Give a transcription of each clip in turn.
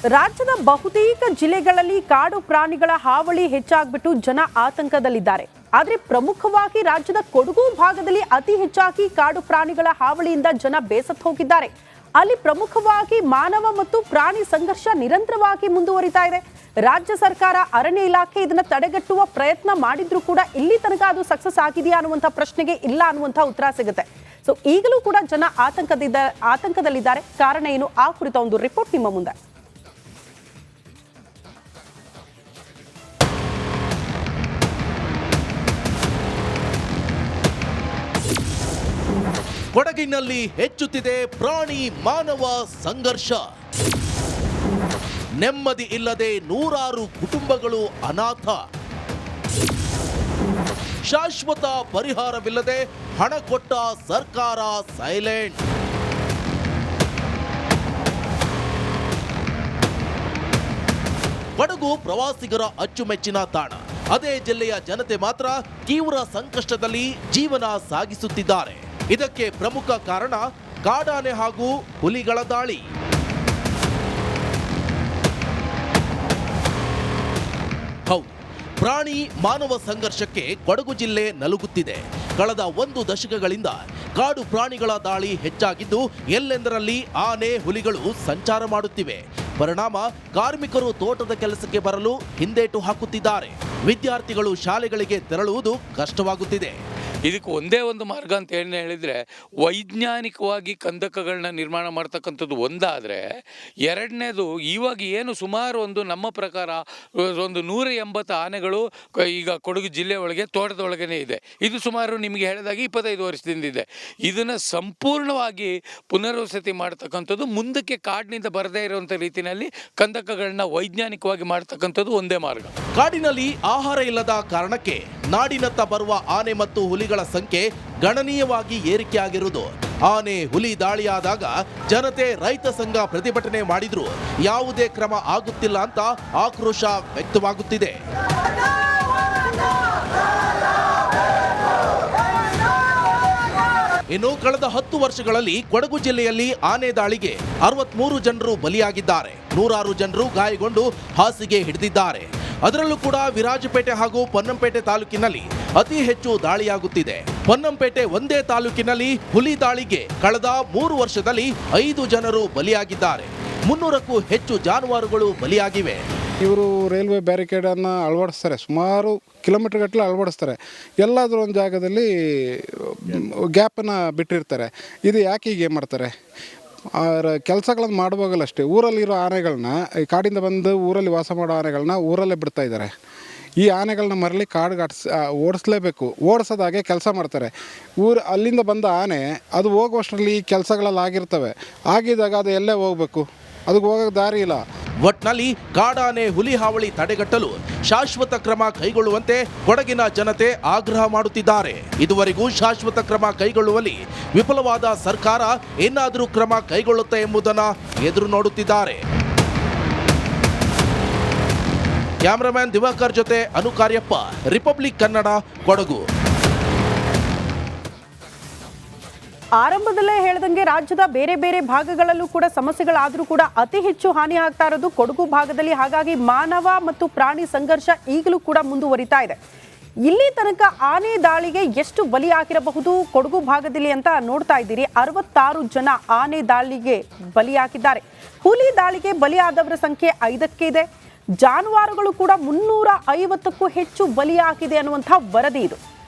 ರಾಜ್ಯದ ಬಹುತೇಕ ಜಿಲ್ಲೆಗಳಲ್ಲಿ ಕಾಡು ಪ್ರಾಣಿಗಳ ಹಾವಳಿ ಹೆಚ್ಚಾಗ್ಬಿಟ್ಟು ಜನ ಆತಂಕದಲ್ಲಿದ್ದಾರೆ. ಆದರೆ ಪ್ರಮುಖವಾಗಿ ರಾಜ್ಯದ ಕೊಡಗು ಭಾಗದಲ್ಲಿ ಅತಿ ಹೆಚ್ಚಾಗಿ ಕಾಡು ಪ್ರಾಣಿಗಳ ಹಾವಳಿಯಿಂದ ಜನ ಬೇಸತ್ತು ಹೋಗಿದ್ದಾರೆ. ಅಲ್ಲಿ ಪ್ರಮುಖವಾಗಿ ಮಾನವ ಮತ್ತು ಪ್ರಾಣಿ ಸಂಘರ್ಷ ನಿರಂತರವಾಗಿ ಮುಂದುವರಿತಾ ಇದೆ. ರಾಜ್ಯ ಸರ್ಕಾರ, ಅರಣ್ಯ ಇಲಾಖೆ ಇದನ್ನ ತಡೆಗಟ್ಟುವ ಪ್ರಯತ್ನ ಮಾಡಿದ್ರೂ ಕೂಡ ಇಲ್ಲಿ ತನಕ ಅದು ಸಕ್ಸಸ್ ಆಗಿದೆಯಾ ಅನ್ನುವಂಥ ಪ್ರಶ್ನೆಗೆ ಇಲ್ಲ ಅನ್ನುವಂಥ ಉತ್ತರ ಸಿಗುತ್ತೆ. ಸೊ ಈಗಲೂ ಕೂಡ ಜನ ಆತಂಕದಲ್ಲಿದ್ದಾರೆ. ಕಾರಣ ಏನು? ಆ ಕುರಿತ ಒಂದು ರಿಪೋರ್ಟ್ ನಿಮ್ಮ ಮುಂದೆ. ಕೊಡಗಿನಲ್ಲಿ ಹೆಚ್ಚುತ್ತಿದೆ ಪ್ರಾಣಿ ಮಾನವ ಸಂಘರ್ಷ. ನೆಮ್ಮದಿ ಇಲ್ಲದೆ ನೂರಾರು ಕುಟುಂಬಗಳು ಅನಾಥ. ಶಾಶ್ವತ ಪರಿಹಾರವಿಲ್ಲದೆ ಹಣ ಕೊಟ್ಟ ಸರ್ಕಾರ ಸೈಲೆಂಟ್. ಕೊಡಗು ಪ್ರವಾಸಿಗರ ಅಚ್ಚುಮೆಚ್ಚಿನ ತಾಣ. ಅದೇ ಜಿಲ್ಲೆಯ ಜನತೆ ಮಾತ್ರ ತೀವ್ರ ಸಂಕಷ್ಟದಲ್ಲಿ ಜೀವನ ಸಾಗಿಸುತ್ತಿದ್ದಾರೆ. ಇದಕ್ಕೆ ಪ್ರಮುಖ ಕಾರಣ ಕಾಡಾನೆ ಹಾಗೂ ಹುಲಿಗಳ ದಾಳಿ. ಹೌದು, ಪ್ರಾಣಿ ಮಾನವ ಸಂಘರ್ಷಕ್ಕೆ ಕೊಡಗು ಜಿಲ್ಲೆ ನಲುಗುತ್ತಿದೆ. ಕಳೆದ 1 ದಶಕಗಳಿಂದ ಕಾಡು ಪ್ರಾಣಿಗಳ ದಾಳಿ ಹೆಚ್ಚಾಗಿದ್ದು, ಎಲ್ಲೆಂದರಲ್ಲಿ ಆನೆ, ಹುಲಿಗಳು ಸಂಚಾರ ಮಾಡುತ್ತಿವೆ. ಪರಿಣಾಮ ಕಾರ್ಮಿಕರು ತೋಟದ ಕೆಲಸಕ್ಕೆ ಬರಲು ಹಿಂದೇಟು ಹಾಕುತ್ತಿದ್ದಾರೆ. ವಿದ್ಯಾರ್ಥಿಗಳು ಶಾಲೆಗಳಿಗೆ ತೆರಳುವುದು ಕಷ್ಟವಾಗುತ್ತಿದೆ. ಇದಕ್ಕೆ ಒಂದೇ ಒಂದು ಮಾರ್ಗ ಅಂತ ಹೇಳಿದರೆ, ವೈಜ್ಞಾನಿಕವಾಗಿ ಕಂದಕಗಳನ್ನ ನಿರ್ಮಾಣ ಮಾಡ್ತಕ್ಕಂಥದ್ದು ಒಂದಾದರೆ, ಎರಡನೇದು ಇವಾಗ ಏನು ಸುಮಾರು ಒಂದು ನಮ್ಮ ಪ್ರಕಾರ ಒಂದು 180 ಆನೆಗಳು ಈಗ ಕೊಡಗು ಜಿಲ್ಲೆ ಒಳಗೆ ತೋಟದ ಒಳಗೇ ಇದೆ. ಇದು ಸುಮಾರು ನಿಮಗೆ ಹೇಳಿದಾಗೆ 25 ವರ್ಷದಿಂದ ಇದೆ. ಇದನ್ನು ಸಂಪೂರ್ಣವಾಗಿ ಪುನರ್ವಸತಿ ಮಾಡ್ತಕ್ಕಂಥದ್ದು, ಮುಂದಕ್ಕೆ ಕಾಡಿನಿಂದ ಬರದೇ ಇರುವಂಥ ರೀತಿಯಲ್ಲಿ ಕಂದಕಗಳನ್ನ ವೈಜ್ಞಾನಿಕವಾಗಿ ಮಾಡ್ತಕ್ಕಂಥದ್ದು ಒಂದೇ ಮಾರ್ಗ. ಕಾಡಿನಲ್ಲಿ ಆಹಾರ ಇಲ್ಲದ ಕಾರಣಕ್ಕೆ ನಾಡಿನತ್ತ ಬರುವ ಆನೆ ಮತ್ತು ಹುಲಿಗಳ ಸಂಖ್ಯೆ ಗಣನೀಯವಾಗಿ ಏರಿಕೆಯಾಗಿರುವುದು. ಆನೆ, ಹುಲಿ ದಾಳಿಯಾದಾಗ ಜನತೆ, ರೈತ ಸಂಘ ಪ್ರತಿಭಟನೆ ಮಾಡಿದ್ರು ಯಾವುದೇ ಕ್ರಮ ಆಗುತ್ತಿಲ್ಲ ಅಂತ ಆಕ್ರೋಶ ವ್ಯಕ್ತವಾಗುತ್ತಿದೆ. ಇನ್ನು ಕಳೆದ 10 ವರ್ಷಗಳಲ್ಲಿ ಕೊಡಗು ಜಿಲ್ಲೆಯಲ್ಲಿ ಆನೆ ದಾಳಿಗೆ 63 ಜನರು ಬಲಿಯಾಗಿದ್ದಾರೆ. ನೂರಾರು ಜನರು ಗಾಯಗೊಂಡು ಹಾಸಿಗೆ ಹಿಡಿದಿದ್ದಾರೆ. ಅದರಲ್ಲೂ ಕೂಡ ವಿರಾಜಪೇಟೆ ಹಾಗೂ ಪೊನ್ನಂಪೇಟೆ ತಾಲೂಕಿನಲ್ಲಿ ಅತಿ ಹೆಚ್ಚು ದಾಳಿಯಾಗುತ್ತಿದೆ. ಪೊನ್ನಂಪೇಟೆ ಒಂದೇ ತಾಲೂಕಿನಲ್ಲಿ ಹುಲಿ ದಾಳಿಗೆ ಕಳೆದ 3 ವರ್ಷದಲ್ಲಿ 5 ಜನರು ಬಲಿಯಾಗಿದ್ದಾರೆ. 300ಕ್ಕೂ ಹೆಚ್ಚು ಜಾನುವಾರುಗಳು ಬಲಿಯಾಗಿವೆ. ಇವರು ರೈಲ್ವೆ ಬ್ಯಾರಿಕೇಡನ್ನು ಅಳವಡಿಸ್ತಾರೆ, ಸುಮಾರು ಕಿಲೋಮೀಟರ್ ಗಟ್ಟಲೆ ಅಳವಡಿಸ್ತಾರೆ. ಎಲ್ಲಾದರೂ ಒಂದು ಜಾಗದಲ್ಲಿ ಗ್ಯಾಪನ್ನು ಬಿಟ್ಟಿರ್ತಾರೆ. ಇದು ಯಾಕೆ ಹೀಗೆ ಮಾಡ್ತಾರೆ? ಕೆಲಸಗಳನ್ನು ಮಾಡುವಾಗಲೂ ಅಷ್ಟೇ, ಊರಲ್ಲಿರೋ ಆನೆಗಳನ್ನ, ಕಾಡಿಂದ ಬಂದು ಊರಲ್ಲಿ ವಾಸ ಮಾಡೋ ಆನೆಗಳನ್ನ ಊರಲ್ಲೇ ಬಿಡ್ತಾ ಇದ್ದಾರೆ. ಈ ಆನೆಗಳನ್ನ ಮರಳಿ ಕಾಡಿಗೆ ಓಡಿಸ್ಲೇಬೇಕು. ಓಡಿಸೋದಾಗೆ ಕೆಲಸ ಮಾಡ್ತಾರೆ. ಅಲ್ಲಿಂದ ಬಂದ ಆನೆ ಅದು ಹೋಗುವಷ್ಟರಲ್ಲಿ ಕೆಲಸಗಳಲ್ಲಿ ಆಗಿರ್ತವೆ. ಆಗಿದ್ದಾಗ ಅದು ಎಲ್ಲೇ ಹೋಗಬೇಕು? ಅದಕ್ಕೆ ಹೋಗೋಕ್ಕೆ ದಾರಿ ಇಲ್ಲ. ಒಟ್ನಲ್ಲಿ ಕಾಡಾನೆ, ಹುಲಿ ಹಾವಳಿ ತಡೆಗಟ್ಟಲು ಶಾಶ್ವತ ಕ್ರಮ ಕೈಗೊಳ್ಳುವಂತೆ ಕೊಡಗಿನ ಜನತೆ ಆಗ್ರಹ ಮಾಡುತ್ತಿದ್ದಾರೆ. ಇದುವರೆಗೂ ಶಾಶ್ವತ ಕ್ರಮ ಕೈಗೊಳ್ಳುವಲ್ಲಿ ವಿಫಲವಾದ ಸರ್ಕಾರ ಏನಾದರೂ ಕ್ರಮ ಕೈಗೊಳ್ಳುತ್ತೆ ಎಂಬುದನ್ನು ಎದುರು ನೋಡುತ್ತಿದ್ದಾರೆ. ಕ್ಯಾಮರಾಮನ್ ದಿವಾಕರ್ ಜೊತೆ ಅನುಕಾರ್ಯಪ್ಪ, ರಿಪಬ್ಲಿಕ್ ಕನ್ನಡ, ಕೊಡಗು. ಆರಂಭದಲ್ಲೇ ಹೇಳಿದಂಗೆ ರಾಜ್ಯದ ಬೇರೆ ಬೇರೆ ಭಾಗಗಳಲ್ಲೂ ಕೂಡ ಸಮಸ್ಯೆಗಳಾದರೂ ಕೂಡ ಅತಿ ಹೆಚ್ಚು ಹಾನಿ ಆಗ್ತಾ ಇರೋದು ಕೊಡಗು ಭಾಗದಲ್ಲಿ. ಹಾಗಾಗಿ ಮಾನವ ಮತ್ತು ಪ್ರಾಣಿ ಸಂಘರ್ಷ ಈಗಲೂ ಕೂಡ ಮುಂದುವರಿತಾ ಇದೆ. ಇಲ್ಲಿ ತನಕ ಆನೆ ದಾಳಿಗೆ ಎಷ್ಟು ಬಲಿಯಾಗಿರಬಹುದು ಕೊಡಗು ಭಾಗದಲ್ಲಿ ಅಂತ ನೋಡ್ತಾ ಇದ್ದೀರಿ. 66 ಜನ ಆನೆ ದಾಳಿಗೆ ಬಲಿಯಾಗಿದ್ದಾರೆ. ಹುಲಿ ದಾಳಿಗೆ ಬಲಿಯಾದವರ ಸಂಖ್ಯೆ 5ಕ್ಕೆ ಇದೆ. ಜಾನುವಾರುಗಳು ಕೂಡ 350ಕ್ಕೂ ಹೆಚ್ಚು ಬಲಿಯಾಗಿದೆ ಅನ್ನುವಂಥ ವರದಿ ಇದು.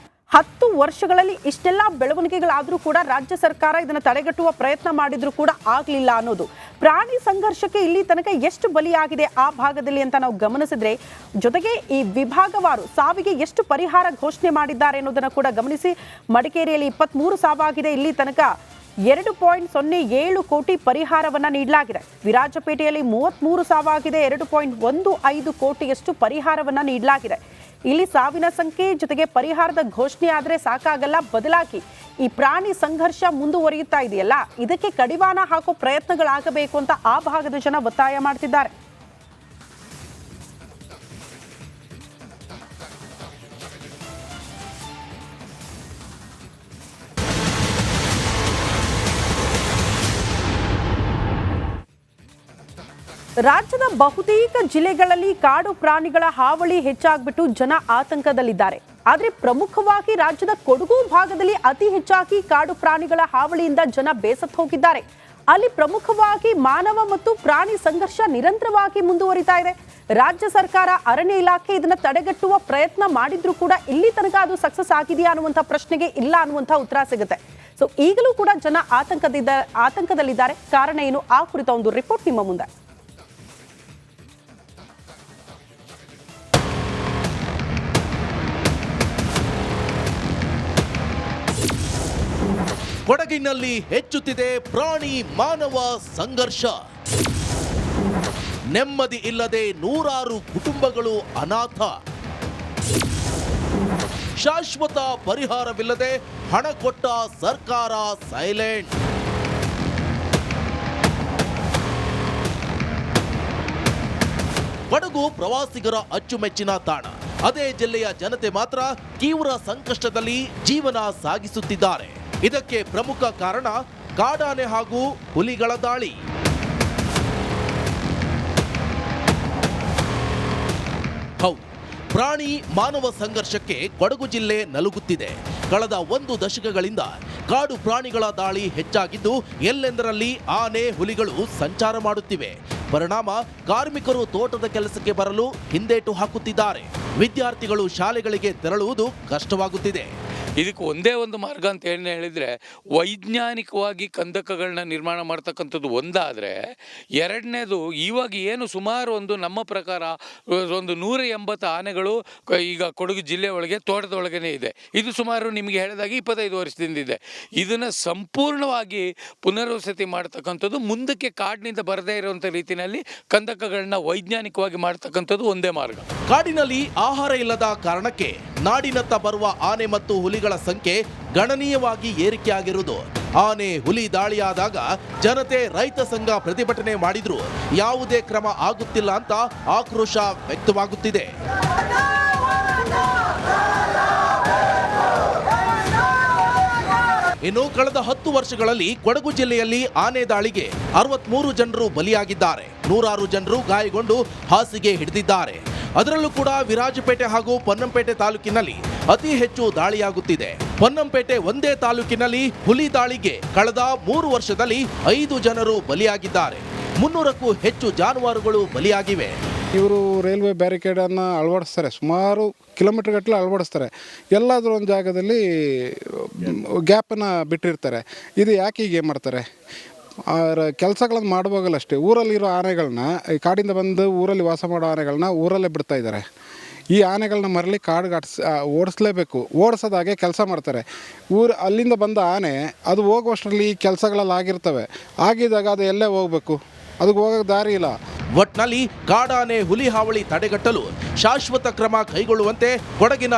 10 ವರ್ಷಗಳಲ್ಲಿ ಇಷ್ಟೆಲ್ಲ ಬೆಳವಣಿಗೆಗಳಾದರೂ ಕೂಡ ರಾಜ್ಯ ಸರ್ಕಾರ ಇದನ್ನು ತಡೆಗಟ್ಟುವ ಪ್ರಯತ್ನ ಮಾಡಿದ್ರೂ ಕೂಡ ಆಗಲಿಲ್ಲ ಅನ್ನೋದು. ಪ್ರಾಣಿ ಸಂಘರ್ಷಕ್ಕೆ ಇಲ್ಲಿ ತನಕ ಎಷ್ಟು ಬಲಿಯಾಗಿದೆ ಆ ಭಾಗದಲ್ಲಿ ಅಂತ ನಾವು ಗಮನಿಸಿದ್ರೆ, ಜೊತೆಗೆ ಈ ವಿಭಾಗವಾರು ಸಾವಿಗೆ ಎಷ್ಟು ಪರಿಹಾರ ಘೋಷಣೆ ಮಾಡಿದ್ದಾರೆ ಅನ್ನೋದನ್ನು ಕೂಡ ಗಮನಿಸಿ. ಮಡಿಕೇರಿಯಲ್ಲಿ 23 ಸಾವಾಗಿದೆ. ಇಲ್ಲಿ ತನಕ 2.07 ಕೋಟಿ ಪರಿಹಾರವನ್ನು ನೀಡಲಾಗಿದೆ. ವಿರಾಜಪೇಟೆಯಲ್ಲಿ 33 ಸಾವಾಗಿದೆ. 2.15 ಕೋಟಿಯಷ್ಟು ಪರಿಹಾರವನ್ನು ನೀಡಲಾಗಿದೆ. ಇಲ್ಲಿ ಸಾವಿನ ಸಂಖ್ಯೆ ಜೊತೆಗೆ ಪರಿಹಾರದ ಘೋಷಣೆ ಆದರೆ ಸಾಕಾಗಲ್ಲ, ಬದಲಾಗಿ ಈ ಪ್ರಾಣಿ ಸಂಘರ್ಷ ಮುಂದುವರಿಯುತ್ತಾ ಇದೆಯಲ್ಲ, ಇದಕ್ಕೆ ಕಡಿವಾಣ ಹಾಕೋ ಪ್ರಯತ್ನಗಳಾಗಬೇಕು ಅಂತ ಆ ಭಾಗದ ಜನ ಒತ್ತಾಯ ಮಾಡ್ತಿದ್ದಾರೆ. ರಾಜ್ಯದ ಬಹುತೇಕ ಜಿಲ್ಲೆಗಳಲ್ಲಿ ಕಾಡು ಪ್ರಾಣಿಗಳ ಹಾವಳಿ ಹೆಚ್ಚಾಗ್ಬಿಟ್ಟು ಜನ ಆತಂಕದಲ್ಲಿದ್ದಾರೆ. ಆದರೆ ಪ್ರಮುಖವಾಗಿ ರಾಜ್ಯದ ಕೊಡಗು ಭಾಗದಲ್ಲಿ ಅತಿ ಹೆಚ್ಚಾಗಿ ಕಾಡು ಪ್ರಾಣಿಗಳ ಹಾವಳಿಯಿಂದ ಜನ ಬೇಸತ್ತು ಹೋಗಿದ್ದಾರೆ. ಅಲ್ಲಿ ಪ್ರಮುಖವಾಗಿ ಮಾನವ ಮತ್ತು ಪ್ರಾಣಿ ಸಂಘರ್ಷ ನಿರಂತರವಾಗಿ ಮುಂದುವರಿತಾ ಇದೆ. ರಾಜ್ಯ ಸರ್ಕಾರ, ಅರಣ್ಯ ಇಲಾಖೆ ಇದನ್ನ ತಡೆಗಟ್ಟುವ ಪ್ರಯತ್ನ ಮಾಡಿದ್ರೂ ಕೂಡ ಇಲ್ಲಿ ತನಕ ಅದು ಸಕ್ಸಸ್ ಆಗಿದೆಯಾ ಅನ್ನುವಂಥ ಪ್ರಶ್ನೆಗೆ ಇಲ್ಲ ಅನ್ನುವಂಥ ಉತ್ತರ ಸಿಗುತ್ತೆ. ಸೊ ಈಗಲೂ ಕೂಡ ಜನ ಆತಂಕದಲ್ಲಿದ್ದಾರೆ. ಕಾರಣ ಏನು? ಆ ಕುರಿತ ಒಂದು ರಿಪೋರ್ಟ್ ನಿಮ್ಮ ಮುಂದೆ. ಕೊಡಗಿನಲ್ಲಿ ಹೆಚ್ಚುತ್ತಿದೆ ಪ್ರಾಣಿ ಮಾನವ ಸಂಘರ್ಷ. ನೆಮ್ಮದಿ ಇಲ್ಲದೆ ನೂರಾರು ಕುಟುಂಬಗಳು ಅನಾಥ. ಶಾಶ್ವತ ಪರಿಹಾರವಿಲ್ಲದೆ ಹಣ ಕೊಟ್ಟ ಸರ್ಕಾರ ಸೈಲೆಂಟ್. ಕೊಡಗು ಪ್ರವಾಸಿಗರ ಅಚ್ಚುಮೆಚ್ಚಿನ ತಾಣ. ಅದೇ ಜಿಲ್ಲೆಯ ಜನತೆ ಮಾತ್ರ ತೀವ್ರ ಸಂಕಷ್ಟದಲ್ಲಿ ಜೀವನ ಸಾಗಿಸುತ್ತಿದ್ದಾರೆ. ಇದಕ್ಕೆ ಪ್ರಮುಖ ಕಾರಣ ಕಾಡಾನೆ ಹಾಗೂ ಹುಲಿಗಳ ದಾಳಿ. ಹೌದು, ಪ್ರಾಣಿ ಮಾನವ ಸಂಘರ್ಷಕ್ಕೆ ಕೊಡಗು ಜಿಲ್ಲೆ ನಲುಗುತ್ತಿದೆ. ಕಳೆದ 1 ದಶಕಗಳಿಂದ ಕಾಡು ಪ್ರಾಣಿಗಳ ದಾಳಿ ಹೆಚ್ಚಾಗಿದ್ದು, ಎಲ್ಲೆಂದರಲ್ಲಿ ಆನೆ, ಹುಲಿಗಳು ಸಂಚಾರ ಮಾಡುತ್ತಿವೆ. ಪರಿಣಾಮ ಕಾರ್ಮಿಕರು ತೋಟದ ಕೆಲಸಕ್ಕೆ ಬರಲು ಹಿಂದೇಟು ಹಾಕುತ್ತಿದ್ದಾರೆ. ವಿದ್ಯಾರ್ಥಿಗಳು ಶಾಲೆಗಳಿಗೆ ತೆರಳುವುದು ಕಷ್ಟವಾಗುತ್ತಿದೆ. ಇದಕ್ಕೆ ಒಂದೇ ಒಂದು ಮಾರ್ಗ ಅಂತ ಹೇಳಿದರೆ, ವೈಜ್ಞಾನಿಕವಾಗಿ ಕಂದಕಗಳನ್ನ ನಿರ್ಮಾಣ ಮಾಡ್ತಕ್ಕಂಥದ್ದು ಒಂದಾದರೆ, ಎರಡನೇದು ಇವಾಗ ಏನು ಸುಮಾರು ಒಂದು ನಮ್ಮ ಪ್ರಕಾರ ಒಂದು 180 ಆನೆಗಳು ಈಗ ಕೊಡಗು ಜಿಲ್ಲೆ ಒಳಗೆ ತೋಟದ ಒಳಗೇ ಇದೆ. ಇದು ಸುಮಾರು ನಿಮಗೆ ಹೇಳಿದಾಗೆ 25 ವರ್ಷದಿಂದ ಇದೆ. ಇದನ್ನು ಸಂಪೂರ್ಣವಾಗಿ ಪುನರ್ವಸತಿ ಮಾಡ್ತಕ್ಕಂಥದ್ದು, ಮುಂದಕ್ಕೆ ಕಾಡಿನಿಂದ ಬರದೇ ಇರುವಂಥ ರೀತಿಯಲ್ಲಿ ಕಂದಕಗಳನ್ನ ವೈಜ್ಞಾನಿಕವಾಗಿ ಮಾಡ್ತಕ್ಕಂಥದ್ದು ಒಂದೇ ಮಾರ್ಗ. ಕಾಡಿನಲ್ಲಿ ಆಹಾರ ಇಲ್ಲದ ಕಾರಣಕ್ಕೆ ನಾಡಿನತ್ತ ಬರುವ ಆನೆ ಮತ್ತು ಹುಲಿಗಳ ಸಂಖ್ಯೆ ಗಣನೀಯವಾಗಿ ಏರಿಕೆಯಾಗಿರುವುದು. ಆನೆ, ಹುಲಿ ದಾಳಿಯಾದಾಗ ಜನತೆ, ರೈತ ಸಂಘ ಪ್ರತಿಭಟನೆ ಮಾಡಿದ್ರು ಯಾವುದೇ ಕ್ರಮ ಆಗುತ್ತಿಲ್ಲ ಅಂತ ಆಕ್ರೋಶ ವ್ಯಕ್ತವಾಗುತ್ತಿದೆ. ಇನ್ನು ಕಳೆದ 10 ವರ್ಷಗಳಲ್ಲಿ ಕೊಡಗು ಜಿಲ್ಲೆಯಲ್ಲಿ ಆನೆ ದಾಳಿಗೆ 63 ಜನರು ಬಲಿಯಾಗಿದ್ದಾರೆ. ನೂರಾರು ಜನರು ಗಾಯಗೊಂಡು ಹಾಸಿಗೆ ಹಿಡಿದಿದ್ದಾರೆ. ಅದರಲ್ಲೂ ಕೂಡ ವಿರಾಜಪೇಟೆ ಹಾಗೂ ಪೊನ್ನಂಪೇಟೆ ತಾಲೂಕಿನಲ್ಲಿ ಅತಿ ಹೆಚ್ಚು ದಾಳಿಯಾಗುತ್ತಿದೆ. ಪೊನ್ನಂಪೇಟೆ ಒಂದೇ ತಾಲೂಕಿನಲ್ಲಿ ಹುಲಿ ದಾಳಿಗೆ ಕಳೆದ 3 ವರ್ಷದಲ್ಲಿ 5 ಜನರು ಬಲಿಯಾಗಿದ್ದಾರೆ. 300ಕ್ಕೂ ಹೆಚ್ಚು ಜಾನುವಾರುಗಳು ಬಲಿಯಾಗಿವೆ. ಇವರು ರೈಲ್ವೆ ಬ್ಯಾರಿಕೇಡನ್ನು ಅಳವಡಿಸ್ತಾರೆ, ಸುಮಾರು ಕಿಲೋಮೀಟರ್ ಗಟ್ಟಲೆ ಅಳವಡಿಸ್ತಾರೆ. ಎಲ್ಲಾದರೂ ಒಂದು ಜಾಗದಲ್ಲಿ ಗ್ಯಾಪನ್ನು ಬಿಟ್ಟಿರ್ತಾರೆ. ಇದು ಯಾಕೆ ಹೀಗೆ ಮಾಡ್ತಾರೆ? ಕೆಲಸಗಳನ್ನು ಮಾಡುವಾಗಲೂ ಅಷ್ಟೇ, ಊರಲ್ಲಿರೋ ಆನೆಗಳನ್ನ, ಈ ಕಾಡಿಂದ ಬಂದು ಊರಲ್ಲಿ ವಾಸ ಮಾಡೋ ಆನೆಗಳನ್ನ ಊರಲ್ಲೇ ಬಿಡ್ತಾ ಇದ್ದಾರೆ. ಈ ಆನೆಗಳನ್ನ ಮರಳಿ ಕಾಡಿಗೆ ಓಡಿಸ್ಲೇಬೇಕು. ಓಡಿಸೋದಾಗೆ ಕೆಲಸ ಮಾಡ್ತಾರೆ. ಅಲ್ಲಿಂದ ಬಂದ ಆನೆ ಅದು ಹೋಗುವಷ್ಟರಲ್ಲಿ ಕೆಲಸಗಳಲ್ಲಿ ಆಗಿರ್ತವೆ. ಆಗಿದ್ದಾಗ ಅದು ಎಲ್ಲೇ ಹೋಗಬೇಕು? ಅದಕ್ಕೆ ಹೋಗೋಕ್ಕೆ ದಾರಿ ಇಲ್ಲ. ಒಟ್ನಲ್ಲಿ ಕಾಡಾನೆ, ಹುಲಿ ಹಾವಳಿ ತಡೆಗಟ್ಟಲು ಶಾಶ್ವತ ಕ್ರಮ ಕೈಗೊಳ್ಳುವಂತೆ ಕೊಡಗಿನ